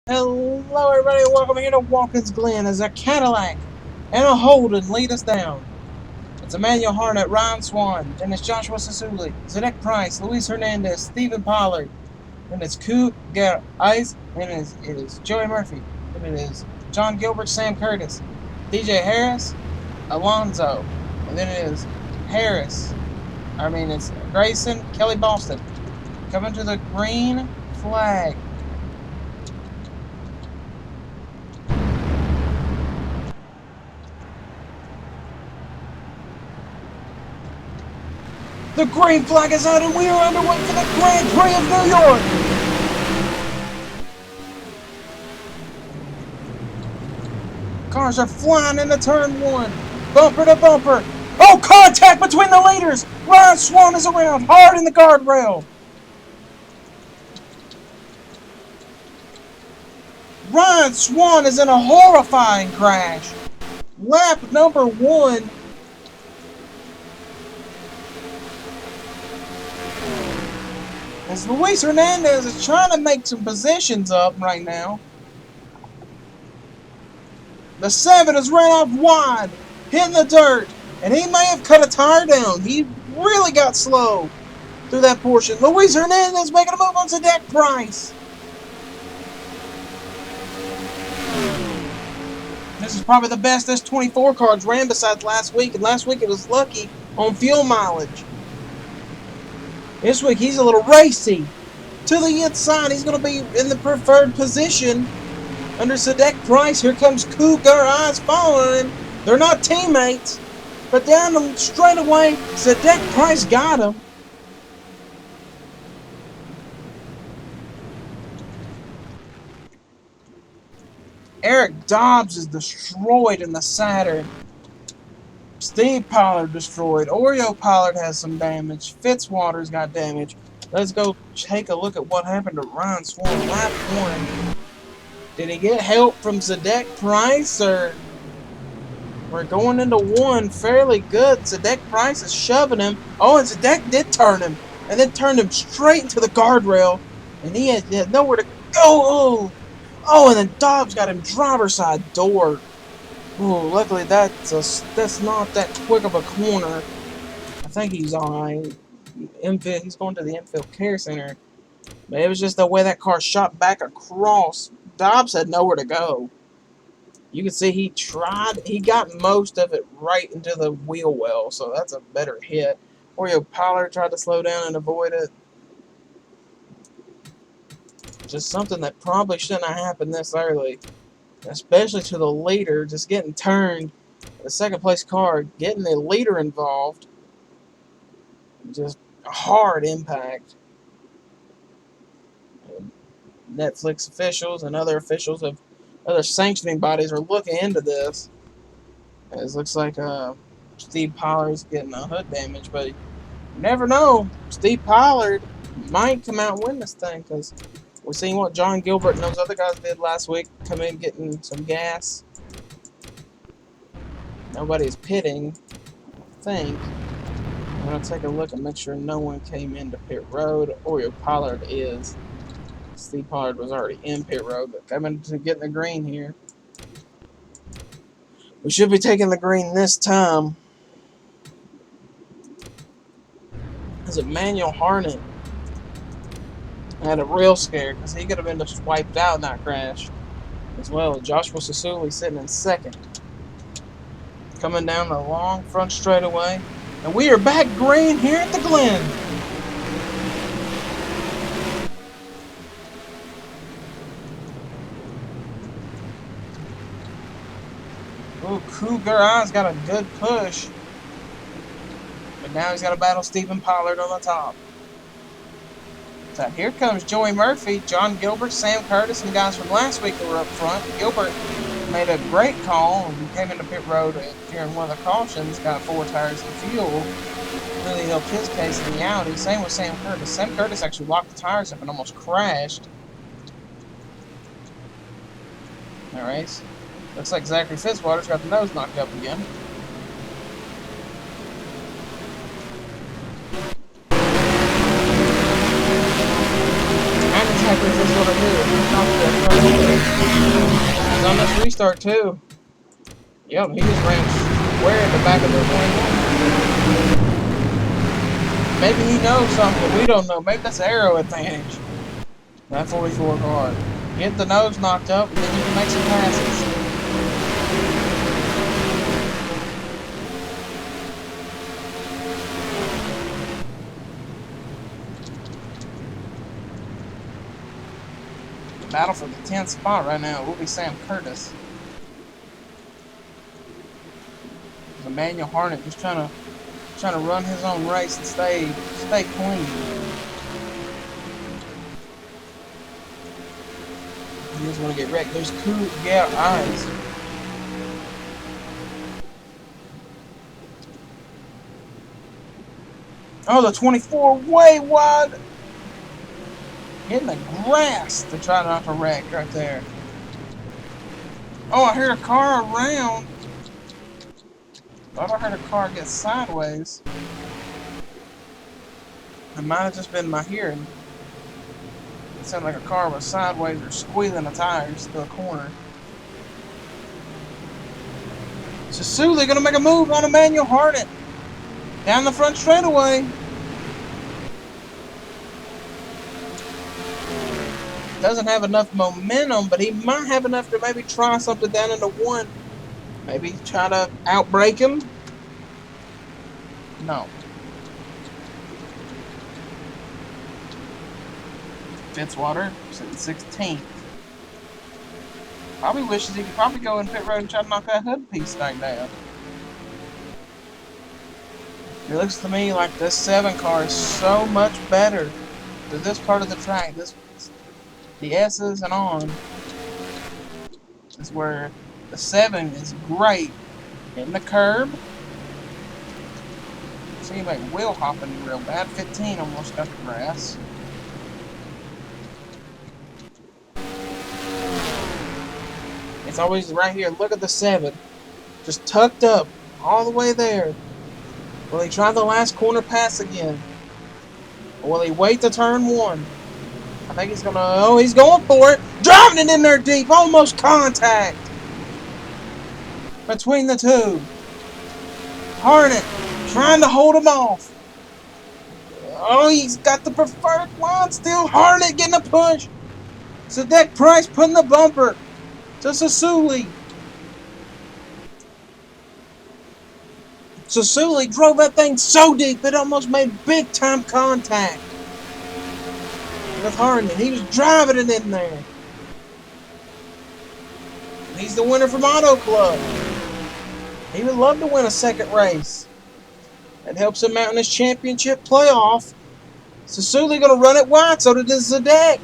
Hello everybody, welcome here to Watkins Glen as a Cadillac and a Holden lead us down. It's Emmanuel Harnett, Ryan Swan, then it's Joshua Sasuli, Zedek Price, Luis Hernandez, Stephen Pollard, then it's Cougar Ice, then it is Joey Murphy, then it is John Gilbert, Sam Curtis, DJ Harris, Alonzo, and then it is it's Grayson, Kelly Boston. Coming to the green flag. The green flag is out and we are underway for the Grand Prix of New York! Cars are flying into turn one. Bumper to bumper. Oh, contact between the leaders! Ryan Swan is around, hard in the guardrail. Ryan Swan is in a horrifying crash. Lap number one. As Luis Hernandez is trying to make some positions up right now. The 7 has ran off wide, hitting the dirt, and he may have cut a tire down. He really got slow through that portion. Luis Hernandez making a move on Zedek Price. This is probably the best S24 cards ran besides last week, and last week it was lucky on fuel mileage. This week he's a little racy. To the inside, he's going to be in the preferred position under Zedek Price. Here comes Cougar Eyes following him. They're not teammates, but down the straightaway, Zedek Price got him. Eric Dobbs is destroyed in the Saturn. Steve Pollard destroyed. Oreo Pollard has some damage. Fitzwater's got damage. Let's go take a look at what happened to Ryan Swan lap one. Did he get help from Zedek Price, or we're going into one fairly good? Zedek Price is shoving him. Oh, and Zedek did turn him, and then turned him straight into the guardrail, and he had nowhere to go. Oh, and then Dobbs got him driver's side door. Oh, luckily that's not that quick of a corner. I think he's alright. He's going to the infield care center. But it was just the way that car shot back across. Dobbs had nowhere to go. You can see he tried. He got most of it right into the wheel well, so that's a better hit. Oreo Pollard tried to slow down and avoid it. Just something that probably shouldn't have happened this early. Especially to the leader, just getting turned. The second place car, getting the leader involved. Just a hard impact. Netflix officials and other officials of other sanctioning bodies are looking into this. It looks like Steve Pollard's getting a hood damage, but you never know. Steve Pollard might come out and win this thing, because we're seeing what John Gilbert and those other guys did last week, come in getting some gas. Nobody's pitting, I think. I'm going to take a look and make sure no one came into pit road. Oreo Pollard is. Steve Pollard was already in pit road, but coming to getting the green here. We should be taking the green this time. Is Emmanuel Harnett had a real scare, because he could have been just wiped out in that crash as well. Joshua Sasuli sitting in second. Coming down the long front straightaway. And we are back green here at the Glen. Ooh, Cougar Eyes got a good push. But now he's got to battle Stephen Pollard on the top. So here comes Joey Murphy, John Gilbert, Sam Curtis, and guys from last week that were up front. Gilbert made a great call and came into pit road during one of the cautions, got 4 tires of fuel. Really helped his case in the Audi. Same with Sam Curtis. Sam Curtis actually locked the tires up and almost crashed. Alright. Looks like Zachary Fitzwater's got the nose knocked up again. Zachary Fitzwater on this restart too. Yep, he just ran square in the back of the 21. Maybe he knows something we don't know. Maybe that's aero advantage. That 44 car. Get the nose knocked up, and then you can make some passes. Battle for the 10th spot right now. It will be Sam Curtis. Emmanuel Harnett just trying to run his own race and stay clean. He just want to get wrecked. There's cool eyes. Oh, the 24 way wide. Hitting the grass to try not to wreck right there. Oh, I heard a car around. Thought I heard a car get sideways. It might have just been my hearing. It sounded like a car was sideways or squealing the tires to a corner. Sasuli gonna make a move on Emmanuel Harnett. Down the front straightaway. Doesn't have enough momentum, but he might have enough to maybe try something down into one. Maybe try to outbrake him. No. Fitzwater sitting 16th. Probably wishes he could probably go in pit road and try to knock that hood piece back down. It looks to me like this 7 car is so much better to this part of the track. The S's and on is where the 7 is great. Hitting the curb. See, like wheel hopping real bad. 15 almost got the grass. It's always right here. Look at the 7. Just tucked up all the way there. Will he try the last corner pass again? Or will he wait to turn 1? I think he's gonna. Oh, he's going for it. Driving it in there deep. Almost contact between the two. Harnett trying to hold him off. Oh, he's got the preferred line still. Harnett getting a push. Sadek Price putting the bumper to Sasuli. Sasuli drove that thing so deep it almost made big time contact with Harnett. He was driving it in there. He's the winner from Auto Club. He would love to win a second race. That helps him out in his championship playoff. Sasuli gonna run it wide, so did Zadek.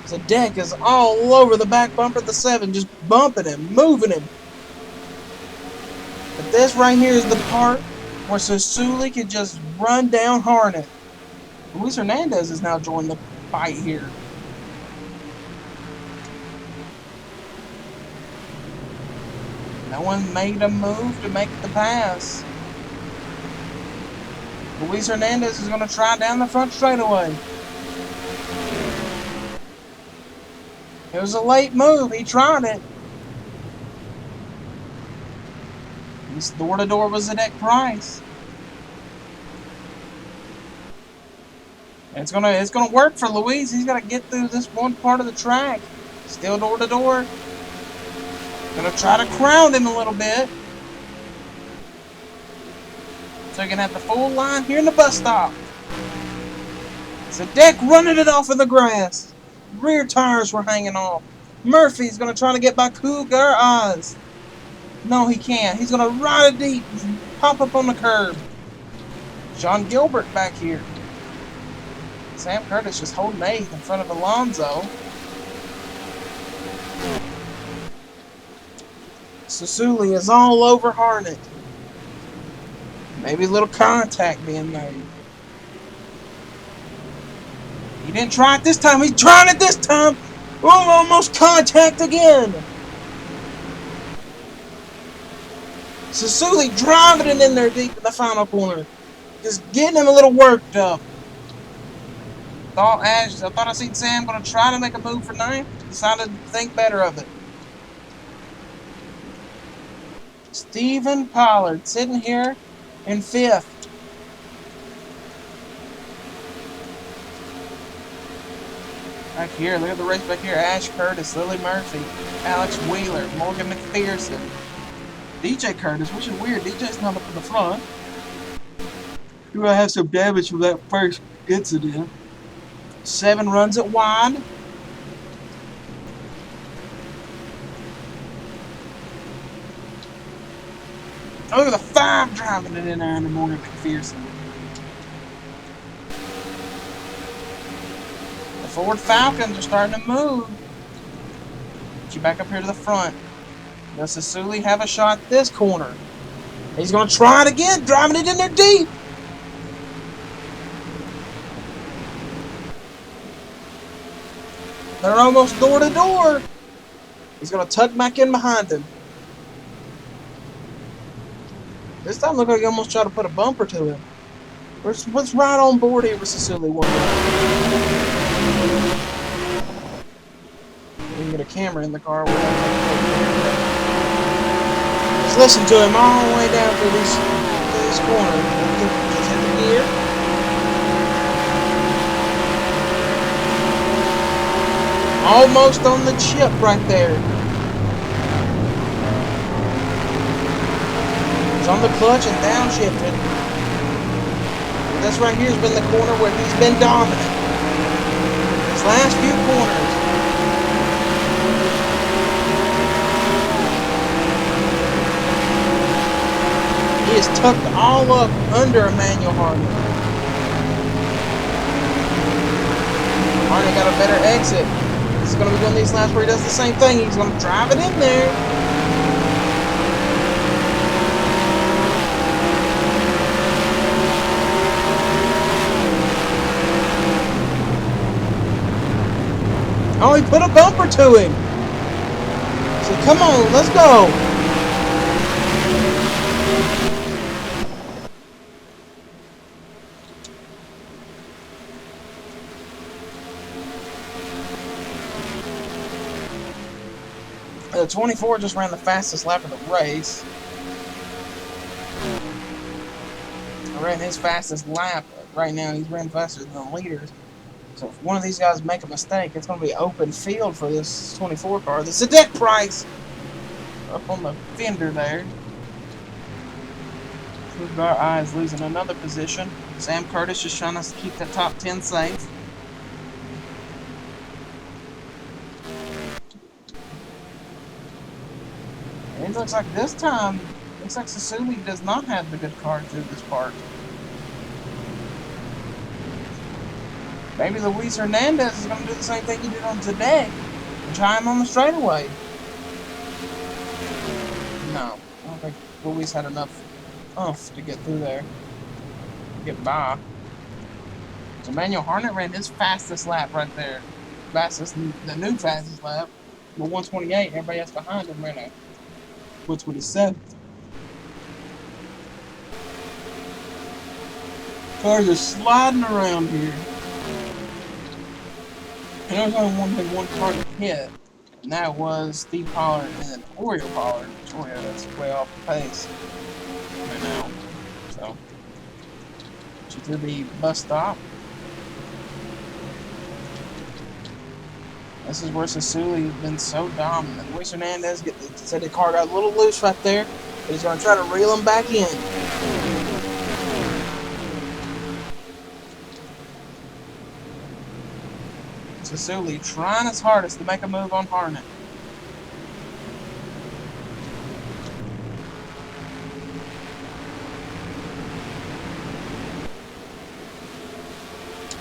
Zadek is all over the back bumper of the 7, just bumping him, moving him. But this right here is the part where Sasuli can just run down Harnett. Luis Hernandez has now joined the fight here. No one made a move to make the pass. Luis Hernandez is going to try down the front straightaway. It was a late move. He tried it. This door-to-door was Zadek Price. And it's gonna work for Luis. He's got to get through this one part of the track. Still door-to-door. Gonna try to crowd him a little bit. So you can have the full line here in the bus stop. Zadek running it off in the grass. Rear tires were hanging off. Murphy's going to try to get by Cougar Oz. No, he can't. He's going to ride it deep and pop up on the curb. John Gilbert back here. Sam Curtis just holding 8th in front of Alonso. Sasuli is all over Harnett. Maybe a little contact being made. He didn't try it this time. He's trying it this time. Oh, almost contact again. Sasuli driving it in there deep in the final corner. Just getting him a little worked up. thought I seen Sam gonna try to make a move for ninth. Decided to think better of it. Stephen Pollard sitting here in 5th. Back here, look at the race back here. Ash Curtis, Lily Murphy, Alex Wheeler, Morgan McPherson, DJ Curtis, which is weird. DJ's not up in the front. Do I have some damage from that first incident? 7 runs at wide. Oh, look at the 5 driving it in there under Morgan McPherson. The Ford Falcons are starting to move. Get you back up here to the front. Does Sasuli have a shot this corner? He's going to try it again, driving it in there deep. They're almost door to door. He's going to tuck back in behind him. This time, look like he almost tried to put a bumper to him. What's right on board here with Sasuli one guy? We can get a camera in the car. Just listen to him all the way down through this corner. Just hit the gear. Almost on the chip right there. He's on the clutch and downshifted. This right here has been the corner where he's been dominant. His last few corners. He is tucked all up under Emmanuel Harney. Harney got a better exit. He's going to be doing these laps where he does the same thing. He's going to drive it in there. Oh, he put a bumper to him. So come on, let's go. The 24 just ran the fastest lap of the race. I ran his fastest lap. Right now, he's ran faster than the leaders. So if one of these guys make a mistake, it's going to be open field for this 24 car. The Sedek Price up on the fender there. Our eyes losing another position. Sam Curtis just trying to keep that top 10 safe. It looks like this time, looks like Sasuli does not have the good car through this part. Maybe Luis Hernandez is going to do the same thing he did on today and try him on the straightaway. No, I don't think Luis had enough oomph to get through there, to get by. So Emmanuel Harnett ran his fastest lap right there. The new fastest lap. The 128, everybody else behind him ran a 127. Cars are sliding around here. And there was only one car to hit, and that was Steve Pollard and Oreo Pollard. Oreo, that's way off the pace right now. So, to the bus stop. This is where Sasuli has been so dominant. Luis Hernandez said the car got a little loose right there, but he's going to try to reel him back in. Sasuli trying his hardest to make a move on Harnett.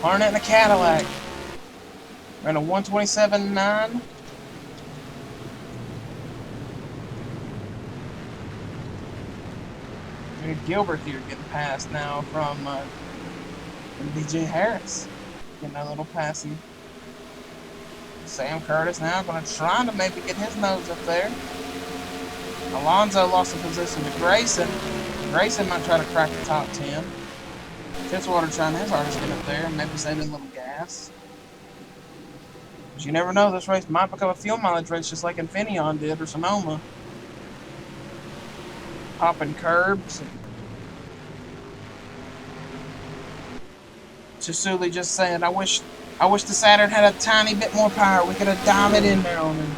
Harnett in a Cadillac. Ran a 127.9. Gilbert here getting passed now from DJ Harris. Getting a little passing. Sam Curtis now going to try to maybe get his nose up there. Alonso lost the position to Grayson. Grayson might try to crack the top 10. Fitzwater trying his hardest to get up there and maybe saving a little gas. But you never know, this race might become a fuel mileage race just like Infineon did or Sonoma. Popping curbs. Susuli just saying, I wish the Saturn had a tiny bit more power. We could have dived it in there on him.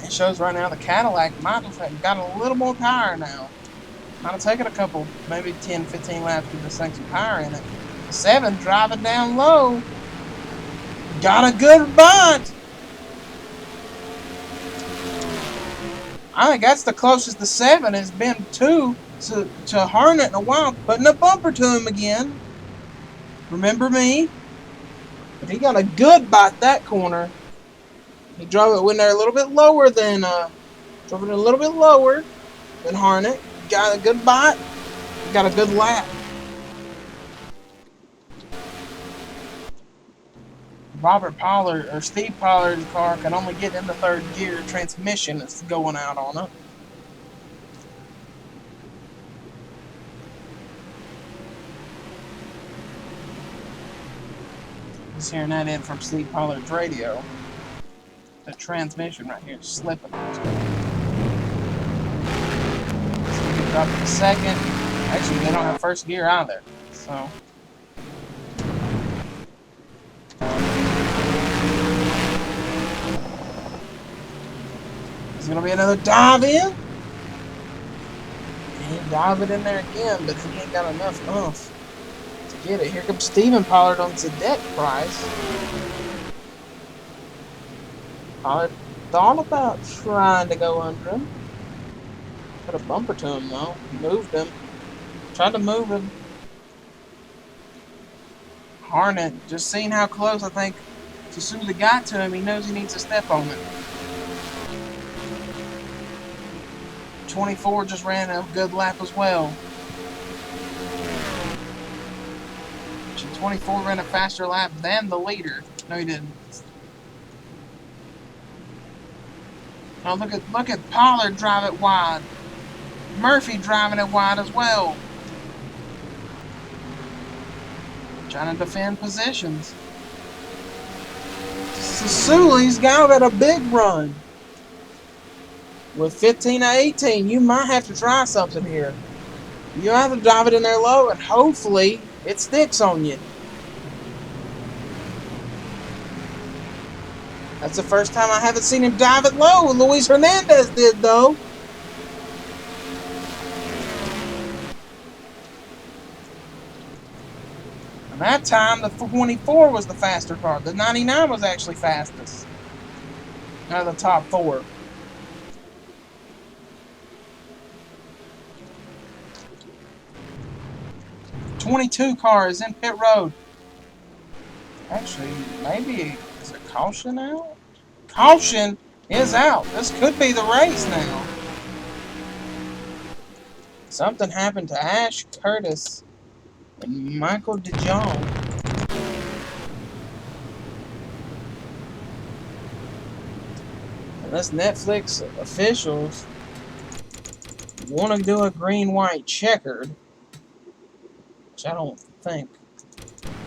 It shows right now the Cadillac might have got a little more power now. Might have taken a couple, maybe 10, 15 laps to get this thing some power in it. 7 driving down low. Got a good bunt. I think that's the closest the 7 has been to Harnett in a while. Putting a bumper to him again. Remember me? But he got a good bite that corner. He drove it in there a little bit lower than Harnett. Got a good bite. Got a good lap. Steve Pollard's car can only get into third gear. Transmission is going out on it. Just hearing that in from Steve Pollard's radio. The transmission right here is slipping. So we can drop it to second. Actually, they don't have first gear either. So. It's going to be another dive in. And he'll dive it in there again, but he ain't got enough oomph to get it. Here comes Steven Pollard on Cadet Price. Pollard thought about trying to go under him. Put a bumper to him, though. Moved him. Tried to move him. Harnett, just seeing how close I think Susuli got to him, he knows he needs to step on it. 24 just ran a good lap as well. 24 ran a faster lap than the leader. No, he didn't. Now look at Pollard drive it wide. Murphy driving it wide as well. Trying to defend positions. Susuli's got a big run. With 15 to 18, you might have to try something here. You have to drive it in there low, and hopefully it sticks on you. That's the first time I haven't seen him dive it low. Luis Hernandez did, though. And that time, the 24 was the faster car. The 99 was actually fastest out of the top 4. '22 car is in pit road. Actually, maybe is a caution out? Caution is out. This could be the race now. Something happened to Ash Curtis and Michael DeJong. Unless Netflix officials want to do a green-white checkered, which I don't think.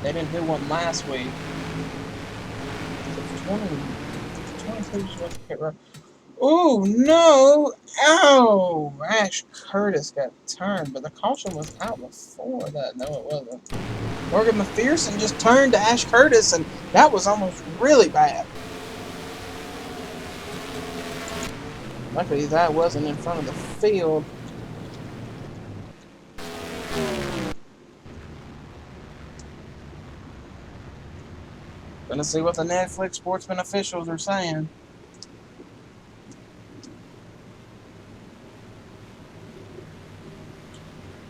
They didn't do one last week. 22 was pit road. Oh no! Ow! Ash Curtis got turned, but the caution was out before that. No, it wasn't. Morgan McPherson just turned to Ash Curtis, and that was almost really bad. Luckily, that wasn't in front of the field. Gonna see what the Netflix Sportsman officials are saying.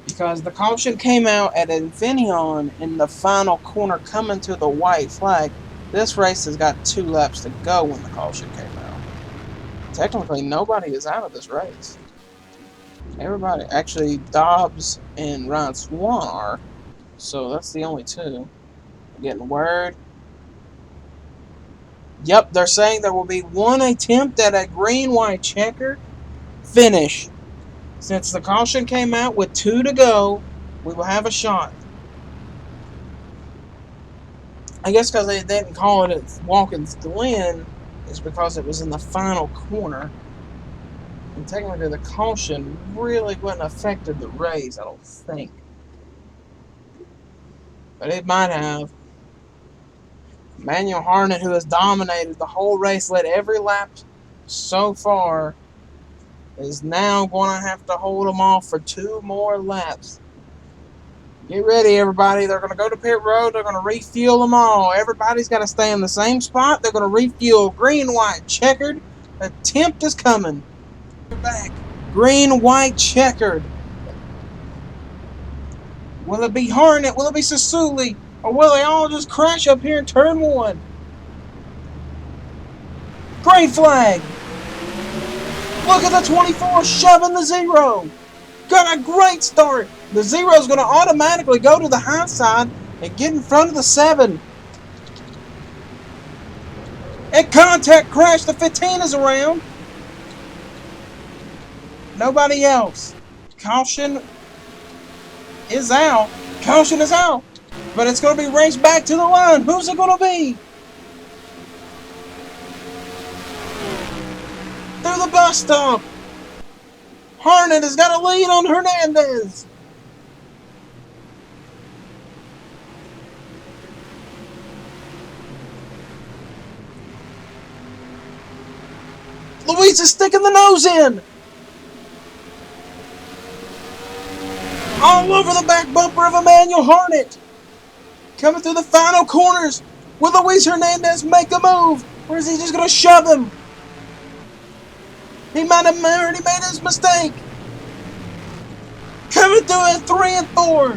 Because the caution came out at Infineon in the final corner coming to the white flag. This race has got 2 laps to go when the caution came out. Technically, nobody is out of this race. Everybody, actually, Dobbs and Ryan Swan are. So that's the only 2. Getting word. Yep, they're saying there will be 1 attempt at a green-white checker finish. Since the caution came out with 2 to go, we will have a shot. I guess because they didn't call it at Watkins Glen is because it was in the final corner. And technically the caution really wouldn't have affected the race, I don't think. But it might have. Manuel Harnett, who has dominated the whole race, led every lap so far, is now going to have to hold them off for 2 more laps. Get ready, everybody. They're going to go to pit road. They're going to refuel them all. Everybody's got to stay in the same spot. They're going to refuel. Green, white, checkered. Attempt is coming. Back. Green, white, checkered. Will it be Harnett? Will it be Sasuli? Or will they all just crash up here in turn 1? Green flag. Look at the 24 shoving the 0. Got a great start. The 0 is going to automatically go to the high side and get in front of the 7. And contact crash. The 15 is around. Nobody else. Caution is out. Caution is out. But it's going to be raced back to the line. Who's it going to be? Through the bus stop. Harnett has got a lead on Hernandez. Luis is sticking the nose in. All over the back bumper of Emmanuel Harnett. Coming through the final corners. Will Luis Hernandez make the move? Or is he just going to shove him? He might have already made his mistake. Coming through at 3 and 4.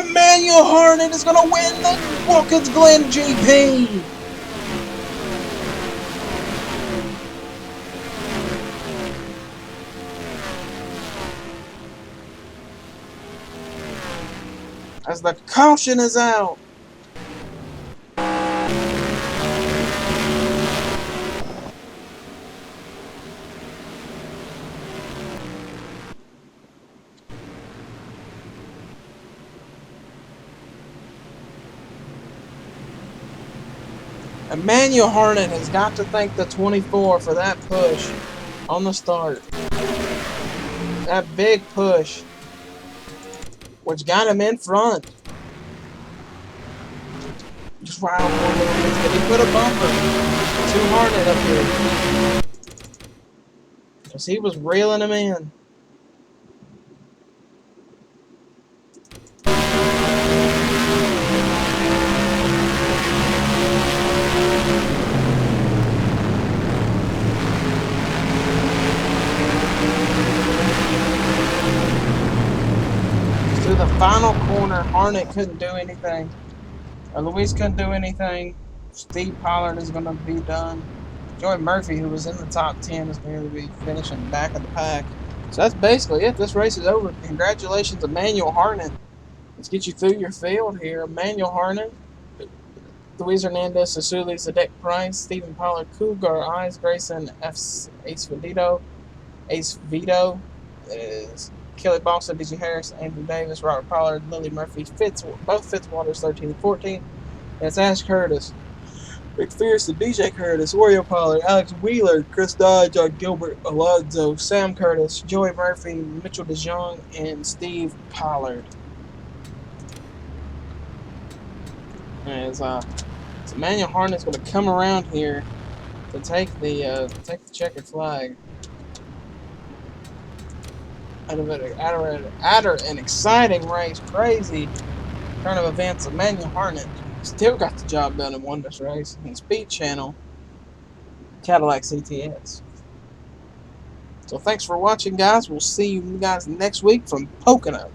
Emmanuel Harnett is going to win the Watkins Glen GP. As the caution is out. Emmanuel Harnett has got to thank the 24 for that push on the start. That big push, which got him in front. Just right on one little bit, but he put a bumper to Harnett up here. Because he was reeling him in. To the final corner, Harnett couldn't do anything. Luis couldn't do anything. Steve Pollard is going to be done. Joey Murphy, who was in the top 10, is going to be finishing back of the pack. So that's basically it. This race is over. Congratulations, Emmanuel Harnett. Let's get you through your field here. Emmanuel Harnett, Luis Hernandez, Sasuli, Zadek Price, Stephen Pollard, Cougar, Eyes, Grayson, Ace Vito, is Kelly Boston, D.G. Harris, Andrew Davis, Robert Pollard, Lily Murphy, both Fitzwaters, 13 and 14. That's Ash Curtis, McPherson, DJ Curtis, Oreo Pollard, Alex Wheeler, Chris Dodge, John Gilbert, Alonzo, Sam Curtis, Joey Murphy, Mitchell DeJong, and Steve Pollard. As so Emmanuel Harnett's going to come around here to take the checkered flag. Out of an exciting race, crazy turn of events, Emmanuel Harnett still got the job done and won this race in Speed Channel Cadillac CTS. So thanks for watching, guys. We'll see you guys next week from Pocono.